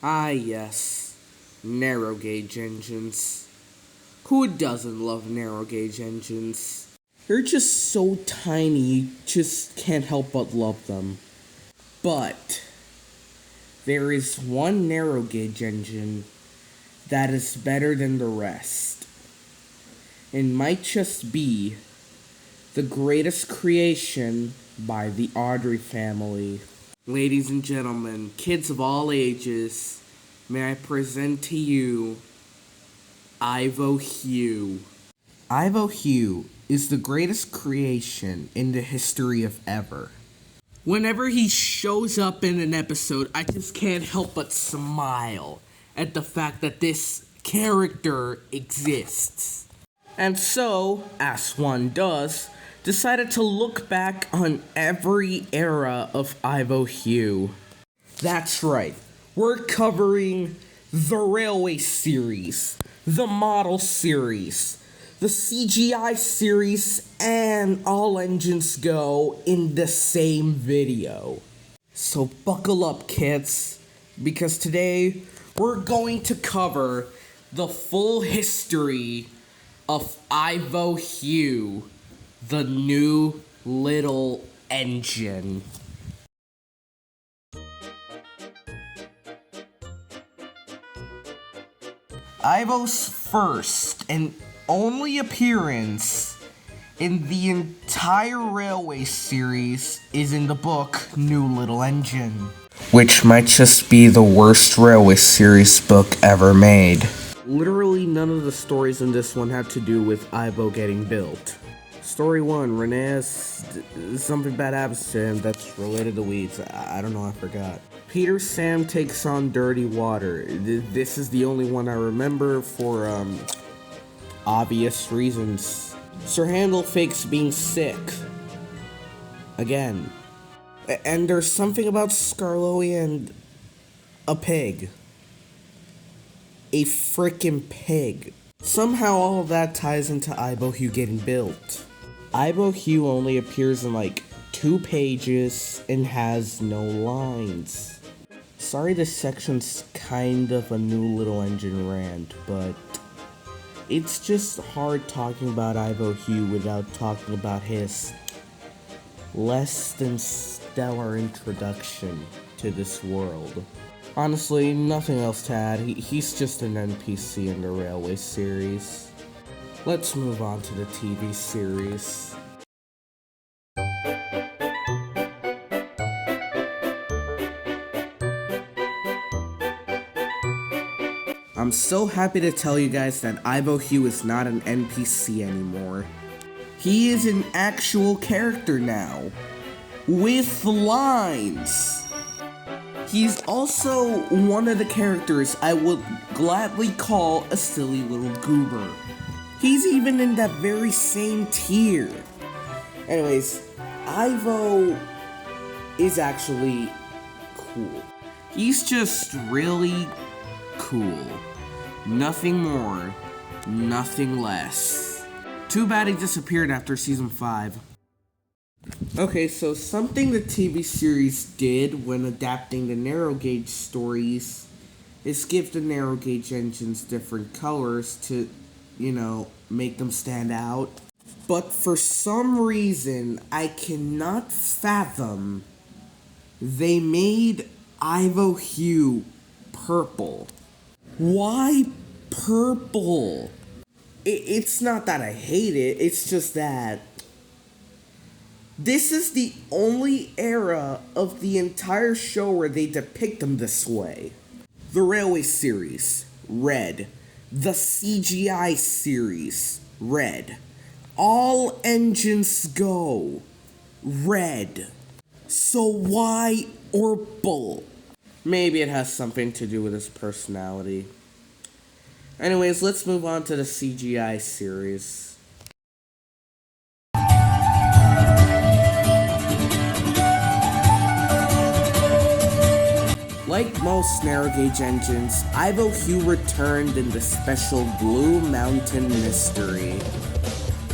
Ah, yes. Narrow gauge engines. Who doesn't love narrow gauge engines? They're just so tiny, you just can't help but love them. But there is one narrow gauge engine that is better than the rest. It might just be the greatest creation by the Audrey family. Ladies and gentlemen, kids of all ages, may I present to you Ivo Hugh. Ivo Hugh is the greatest creation in the history of ever. Whenever he shows up in an episode, I just can't help but smile at the fact that this character exists. And so, as one does, decided to look back on every era of Ivo Hugh. That's right, we're covering the Railway series, the Model series, the CGI series, and All Engines Go in the same video. So buckle up, kids, because today we're going to cover the full history of Ivo Hugh, the new little engine. Ivo's first and only appearance in the entire Railway series is in the book New Little Engine, which might just be the worst Railway series book ever made. Literally none of the stories in this one had to do with Ivo getting built. Story 1, Renee something bad happens to him that's related to weeds. I don't know, I forgot. Peter Sam takes on dirty water. This is the only one I remember for obvious reasons. Sir Handel fakes being sick. Again. And there's something about Scarloey and a pig. A frickin' pig. Somehow all of that ties into Ivo Hugh getting built. Ivo Hugh only appears in like 2 pages and has no lines. Sorry this section's kind of a New Little Engine rant, but it's just hard talking about Ivo Hugh without talking about his less than stellar introduction to this world. Honestly, nothing else to add. He's just an NPC in the Railway series. Let's move on to the TV series. I'm so happy to tell you guys that Ivo Hugh is not an NPC anymore. He is an actual character now, with lines. He's also one of the characters I would gladly call a silly little goober. He's even in that very same tier. Anyways, Ivo is actually cool. He's just really cool. Nothing more, nothing less. Too bad he disappeared after season 5. Okay, so something the TV series did when adapting the narrow gauge stories is give the narrow gauge engines different colors to, make them stand out. But for some reason, I cannot fathom they made Ivo Hugh purple. Why purple? It's not that I hate it, it's just that this is the only era of the entire show where they depict him this way. The Railway series, red. The CGI series, red. All Engines Go, red. So why purple? Maybe it has something to do with his personality. Anyways, let's move on to the CGI series. Like most narrow gauge engines, Ivo Hugh returned in the special Blue Mountain Mystery,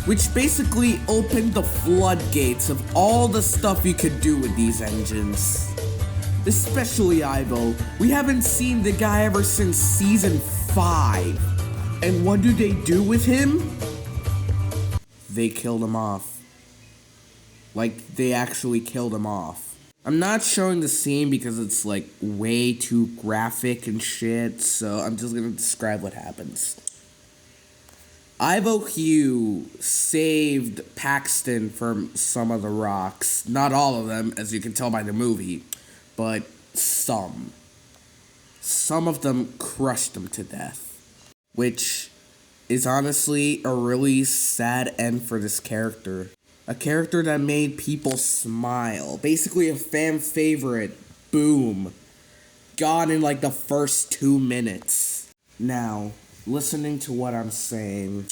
which basically opened the floodgates of all the stuff you could do with these engines. Especially Ivo. We haven't seen the guy ever since season 5. And what do they do with him? They killed him off. Like, they actually killed him off. I'm not showing the scene because it's, like, way too graphic and shit, so I'm just gonna describe what happens. Ivo Hugh saved Paxton from some of the rocks. Not all of them, as you can tell by the movie, but some. Some of them crushed him to death, which is honestly a really sad end for this character. A character that made people smile. Basically a fan favorite. Boom. Gone in like the first 2 minutes. Now, listening to what I'm saying,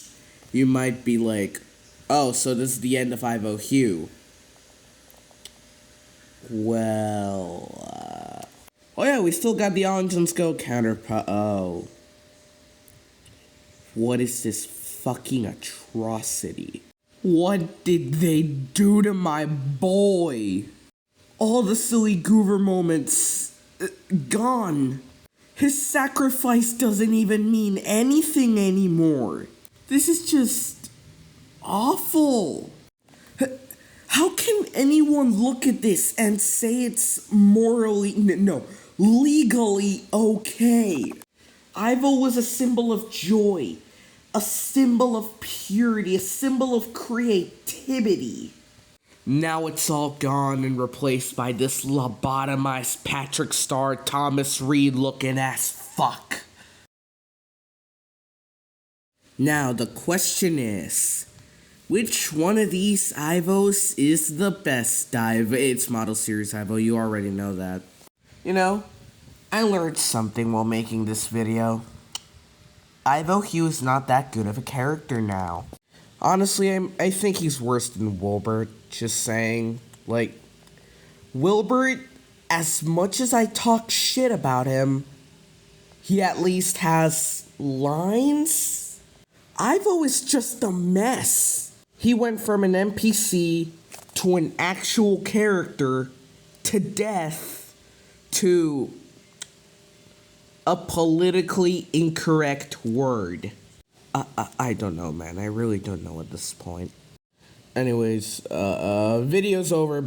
you might be like, oh, so this is the end of Ivo Hugh. Well, oh yeah, we still got the Engines Go counter. Oh. What is this fucking atrocity? What did they do to my boy? All the silly goober moments, gone. His sacrifice doesn't even mean anything anymore. This is just awful. How can anyone look at this and say it's morally, no, legally okay? Ivo was a symbol of joy, a symbol of purity, a symbol of creativity. Now it's all gone and replaced by this lobotomized Patrick Star, Thomas Reed looking ass fuck. Now the question is, which one of these Ivos is the best Ivo? It's Model Series Ivo, you already know that. You know, I learned something while making this video. Ivo Hugh is not that good of a character now. Honestly, I think he's worse than Wilbert, just saying. Like, Wilbert, as much as I talk shit about him, he at least has lines. Ivo is just a mess. He went from an NPC to an actual character to death to a politically incorrect word. I don't know, man. I really don't know at this point. Anyways, video's over.